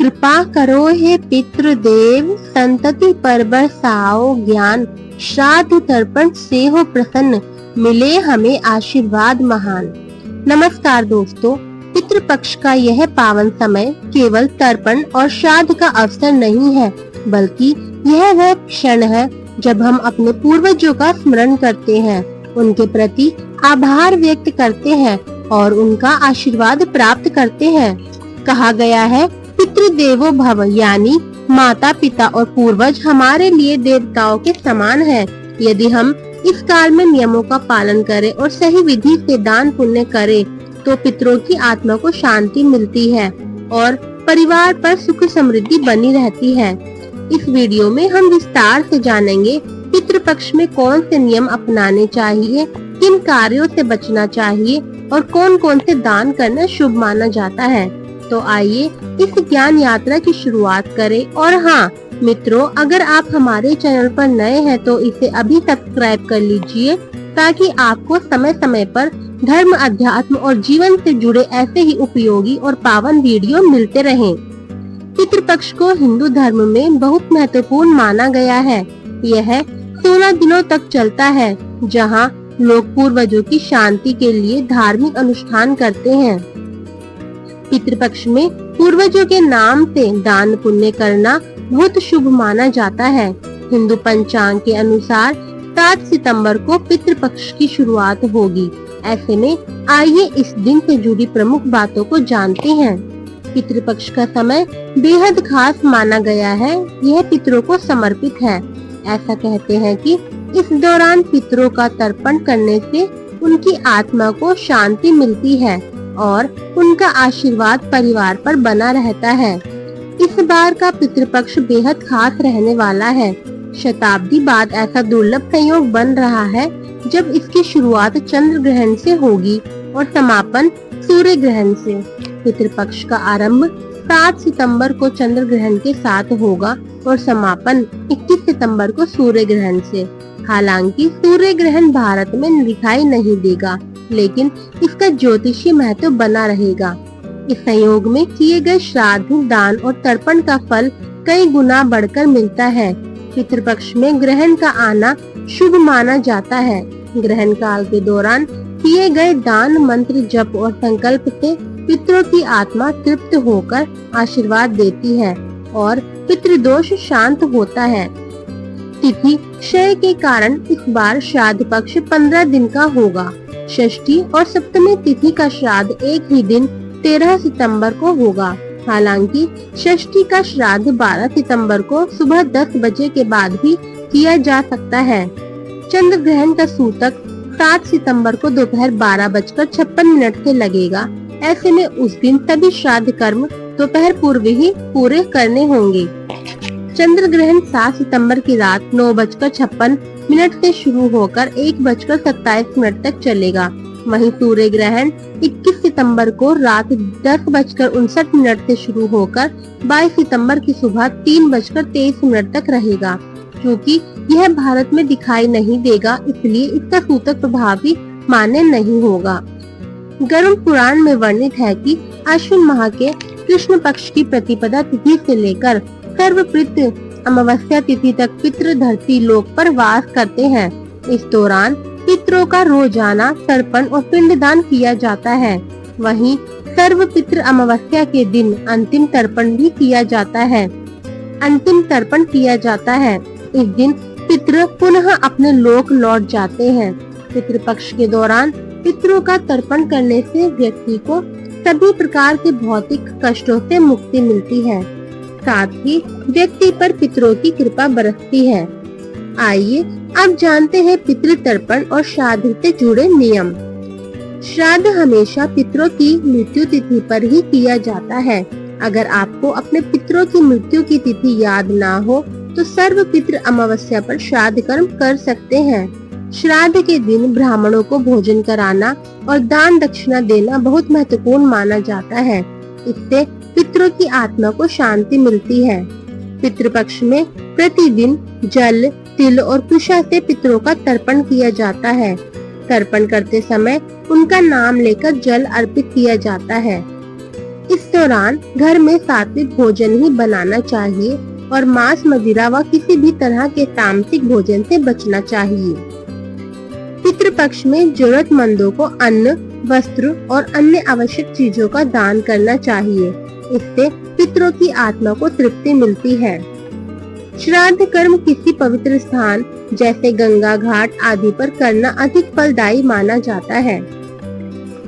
कृपा करो हे पितृदेव, संतति पर बरसाओ ज्ञान। श्राद्ध तर्पण से हो प्रसन्न, मिले हमें आशीर्वाद महान। नमस्कार दोस्तों, पितृपक्ष का यह पावन समय केवल तर्पण और श्राद्ध का अवसर नहीं है, बल्कि यह वह क्षण है जब हम अपने पूर्वजों का स्मरण करते हैं, उनके प्रति आभार व्यक्त करते हैं और उनका आशीर्वाद प्राप्त करते हैं। कहा गया है, पितृदेवो भव, यानी माता पिता और पूर्वज हमारे लिए देवताओं के समान हैं। यदि हम इस काल में नियमों का पालन करें और सही विधि से दान पुण्य करें, तो पितरों की आत्मा को शांति मिलती है और परिवार पर सुख समृद्धि बनी रहती है। इस वीडियो में हम विस्तार से जानेंगे पितृपक्ष में कौन से नियम अपनाने चाहिए, किन कार्यों से बचना चाहिए और कौन कौन से दान करना शुभ माना जाता है। तो आइए इस ज्ञान यात्रा की शुरुआत करें। और हाँ मित्रों, अगर आप हमारे चैनल पर नए हैं तो इसे अभी सब्सक्राइब कर लीजिए, ताकि आपको समय समय पर धर्म, अध्यात्म और जीवन से जुड़े ऐसे ही उपयोगी और पावन वीडियो मिलते रहें। पितृपक्ष को हिंदू धर्म में बहुत महत्वपूर्ण माना गया है। यह 16 दिनों तक चलता है, जहां लोग पूर्वजों की शांति के लिए धार्मिक अनुष्ठान करते हैं। पितृपक्ष में पूर्वजों के नाम से दान पुण्य करना बहुत शुभ माना जाता है। हिंदू पंचांग के अनुसार 7 सितंबर को पितृपक्ष की शुरुआत होगी। ऐसे में आइए इस दिन से जुड़ी प्रमुख बातों को जानते हैं। पितृपक्ष का समय बेहद खास माना गया है। यह पितरों को समर्पित है। ऐसा कहते हैं कि इस दौरान पितरों का तर्पण करने से उनकी आत्मा को शांति मिलती है और उनका आशीर्वाद परिवार पर बना रहता है। इस बार का पितृपक्ष बेहद खास रहने वाला है। शताब्दी बाद ऐसा दुर्लभ संयोग बन रहा है जब इसकी शुरुआत चंद्र ग्रहण से होगी और समापन सूर्य ग्रहण से। पितृपक्ष का आरंभ 7 सितंबर को चंद्र ग्रहण के साथ होगा और समापन 21 सितंबर को सूर्य ग्रहण से। हालांकि सूर्य ग्रहण भारत में दिखाई नहीं देगा, लेकिन इसका ज्योतिषीय महत्व बना रहेगा। इस संयोग में किए गए श्राद्ध, दान और तर्पण का फल कई गुना बढ़कर मिलता है। पितृपक्ष में ग्रहण का आना शुभ माना जाता है। ग्रहण काल के दौरान किए गए दान, मंत्र जप और संकल्प से पितरों की आत्मा तृप्त होकर आशीर्वाद देती है और पितृदोष शांत होता है। तिथि क्षय के कारण इस बार श्राद्ध पक्ष 15 दिन का होगा। षष्ठी और सप्तमी तिथि का श्राद्ध एक ही दिन 13 सितंबर को होगा। हालांकि षष्ठी का श्राद्ध 12 सितंबर को सुबह 10 बजे के बाद भी किया जा सकता है। चंद्र ग्रहण का सूतक 7 सितंबर को दोपहर 12:56 से लगेगा। ऐसे में उस दिन सभी श्राद्ध कर्म दोपहर पूर्व ही पूरे करने होंगे। चंद्र ग्रहण 7 सितंबर की रात 9:56 से शुरू होकर 1:27 तक चलेगा। वहीं सूर्य ग्रहण 21 सितंबर को रात 10:59 से शुरू होकर 22 सितंबर की सुबह 3:23 तक रहेगा। क्योंकि यह भारत में दिखाई नहीं देगा, इसलिए इसका सूतक प्रभावी मान्य नहीं होगा। गरुड़ पुराण में वर्णित है कि अश्विन माह के कृष्ण पक्ष की प्रतिपदा तिथि से लेकर सर्वपितृ अमावस्या तिथि तक पितृ धरती लोक पर वास करते हैं। इस दौरान पितरों का रोजाना तर्पण और पिंडदान किया जाता है। वहीं सर्वपितृ अमावस्या के दिन अंतिम तर्पण भी किया जाता है। अंतिम तर्पण किया जाता है। इस दिन पितृ पुनः अपने लोक लौट जाते हैं। पितृपक्ष के दौरान पितरों का तर्पण करने से व्यक्ति को सभी प्रकार के भौतिक कष्टों से मुक्ति मिलती है। साथ ही व्यक्ति पर पितरों की कृपा बरसती है। आइए अब जानते हैं पितृ तर्पण और श्राद्ध से जुड़े नियम। श्राद्ध हमेशा पितरों की मृत्यु तिथि पर ही किया जाता है। अगर आपको अपने पितरों की मृत्यु की तिथि याद ना हो तो सर्व पितृ अमावस्या पर श्राद्ध कर्म कर सकते हैं। श्राद्ध के दिन ब्राह्मणों को भोजन कराना और दान दक्षिणा देना बहुत महत्वपूर्ण माना जाता है। इससे पितरों की आत्मा को शांति मिलती है। पितृपक्ष में प्रतिदिन जल, तिल और कुशा से पितरों का तर्पण किया जाता है। तर्पण करते समय उनका नाम लेकर जल अर्पित किया जाता है। इस दौरान घर में सात्विक भोजन ही बनाना चाहिए और मांस, मदिरा व किसी भी तरह के तामसिक भोजन से बचना चाहिए। पितृपक्ष में जरूरतमंदों को अन्न, वस्त्र और अन्य आवश्यक चीजों का दान करना चाहिए। इससे पितरों की आत्मा को तृप्ति मिलती है। श्राद्ध कर्म किसी पवित्र स्थान जैसे गंगा घाट आदि पर करना अधिक फलदायी माना जाता है।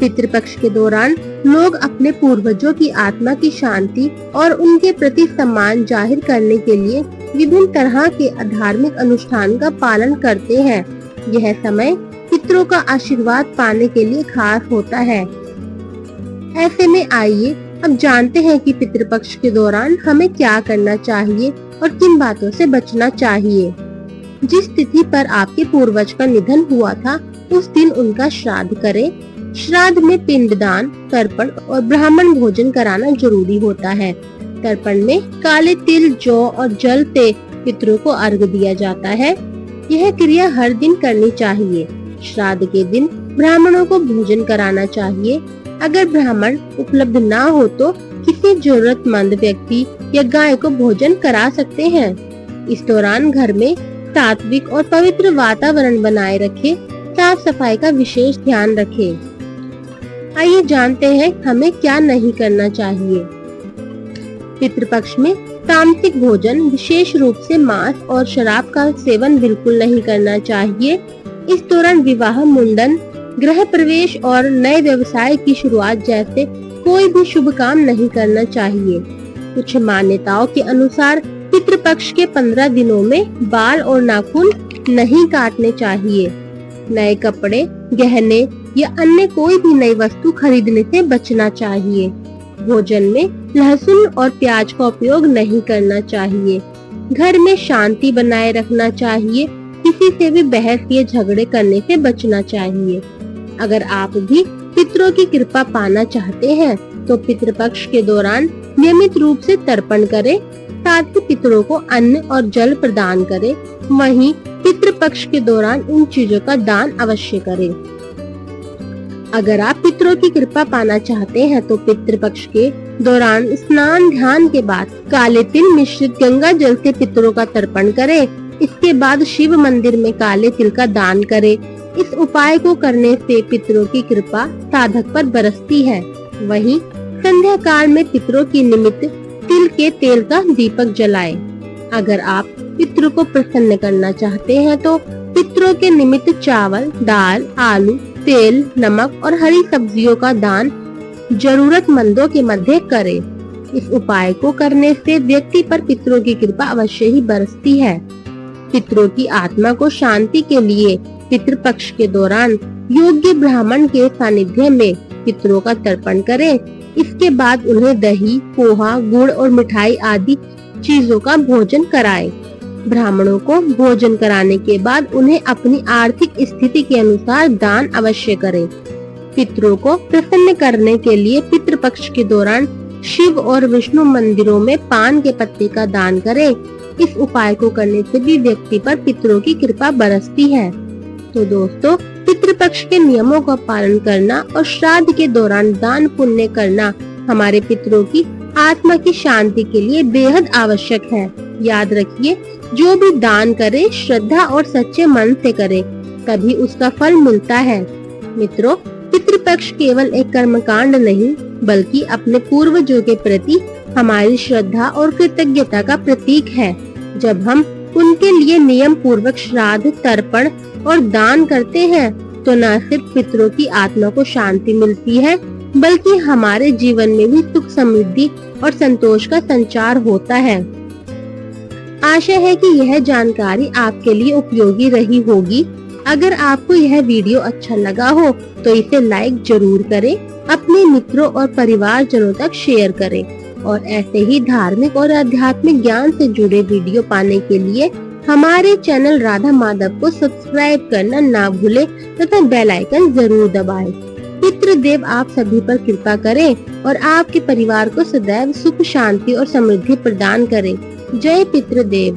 पितृपक्ष के दौरान लोग अपने पूर्वजों की आत्मा की शांति और उनके प्रति सम्मान जाहिर करने के लिए विभिन्न तरह के धार्मिक अनुष्ठान का पालन करते हैं। यह समय पितरों का आशीर्वाद पाने के लिए खास होता है। ऐसे में आइए अब जानते हैं कि पितृपक्ष के दौरान हमें क्या करना चाहिए और किन बातों से बचना चाहिए। जिस तिथि पर आपके पूर्वज का निधन हुआ था उस दिन उनका श्राद्ध करें। श्राद्ध में पिंडदान, तर्पण और ब्राह्मण भोजन कराना जरूरी होता है। तर्पण में काले तिल, जौ और जल से पितरों को अर्घ दिया जाता है। यह क्रिया हर दिन करनी चाहिए। श्राद्ध के दिन ब्राह्मणों को भोजन कराना चाहिए। अगर ब्राह्मण उपलब्ध ना हो तो किसी जरूरतमंद व्यक्ति या गाय को भोजन करा सकते हैं। इस दौरान घर में सात्विक और पवित्र वातावरण बनाए रखें। साफ सफाई का विशेष ध्यान रखें। आइए जानते हैं हमें क्या नहीं करना चाहिए। पितृपक्ष में तामसिक भोजन, विशेष रूप से मांस और शराब का सेवन बिल्कुल नहीं करना चाहिए। इस दौरान विवाह, मुंडन, गृह प्रवेश और नए व्यवसाय की शुरुआत जैसे कोई भी शुभ काम नहीं करना चाहिए। कुछ मान्यताओं के अनुसार पितृपक्ष के 15 दिनों में बाल और नाखून नहीं काटने चाहिए। नए कपड़े, गहने या अन्य कोई भी नई वस्तु खरीदने से बचना चाहिए। भोजन में लहसुन और प्याज का उपयोग नहीं करना चाहिए। घर में शांति बनाए रखना चाहिए। किसी से भी बहस या झगड़े करने से बचना चाहिए। अगर आप भी पितरों की कृपा पाना चाहते हैं तो पितृपक्ष के दौरान नियमित रूप से तर्पण करें। साथ ही पितरों को अन्न और जल प्रदान करें। वहीं पितृपक्ष के दौरान इन चीजों का दान अवश्य करें। अगर आप पितरों की कृपा पाना चाहते हैं तो पितृपक्ष के दौरान स्नान ध्यान के बाद काले तिल मिश्रित गंगा जल से पितरों का तर्पण करें। इसके बाद शिव मंदिर में काले तिल का दान करें। इस उपाय को करने से पितरों की कृपा साधक पर बरसती है। वहीं संध्या काल में पितरों की निमित्त तिल के तेल का दीपक जलाएं। अगर आप पितरों को प्रसन्न करना चाहते हैं तो पितरों के निमित्त चावल, दाल, आलू, तेल, नमक और हरी सब्जियों का दान जरूरतमंदों के मध्य करें। इस उपाय को करने से व्यक्ति पर पितरों की कृपा अवश्य ही बरसती है। पितरों की आत्मा को शांति के लिए पितृपक्ष के दौरान योग्य ब्राह्मण के सानिध्य में पितरों का तर्पण करें। इसके बाद उन्हें दही, पोहा, गुड़ और मिठाई आदि चीजों का भोजन कराएं। ब्राह्मणों को भोजन कराने के बाद उन्हें अपनी आर्थिक स्थिति के अनुसार दान अवश्य करें। पितरों को प्रसन्न करने के लिए पितृपक्ष के दौरान शिव और विष्णु मंदिरों में पान के पत्ते का दान करें। इस उपाय को करने से भी व्यक्ति पर पितरों की कृपा बरसती है। तो दोस्तों, पितृपक्ष के नियमों का पालन करना और श्राद्ध के दौरान दान पुण्य करना हमारे पितरों की आत्मा की शांति के लिए बेहद आवश्यक है। याद रखिए, जो भी दान करे श्रद्धा और सच्चे मन से करे, तभी उसका फल मिलता है। मित्रों, पितृपक्ष केवल एक कर्मकांड नहीं बल्कि अपने पूर्वजों के प्रति हमारी श्रद्धा और कृतज्ञता का प्रतीक है। जब हम उनके लिए नियम पूर्वक श्राद्ध, तर्पण और दान करते हैं तो न सिर्फ पितरों की आत्मा को शांति मिलती है बल्कि हमारे जीवन में भी सुख, समृद्धि और संतोष का संचार होता है। आशा है कि यह जानकारी आपके लिए उपयोगी रही होगी। अगर आपको यह वीडियो अच्छा लगा हो तो इसे लाइक जरूर करें, अपने मित्रों और परिवारजनों तक शेयर करें और ऐसे ही धार्मिक और आध्यात्मिक ज्ञान से जुड़े वीडियो पाने के लिए हमारे चैनल राधा माधव को सब्सक्राइब करना ना भूलें तथा बेल आइकन जरूर दबाएं। पितृदेव आप सभी पर कृपा करें और आपके परिवार को सदैव सुख, शांति और समृद्धि प्रदान करें। जय पितृदेव।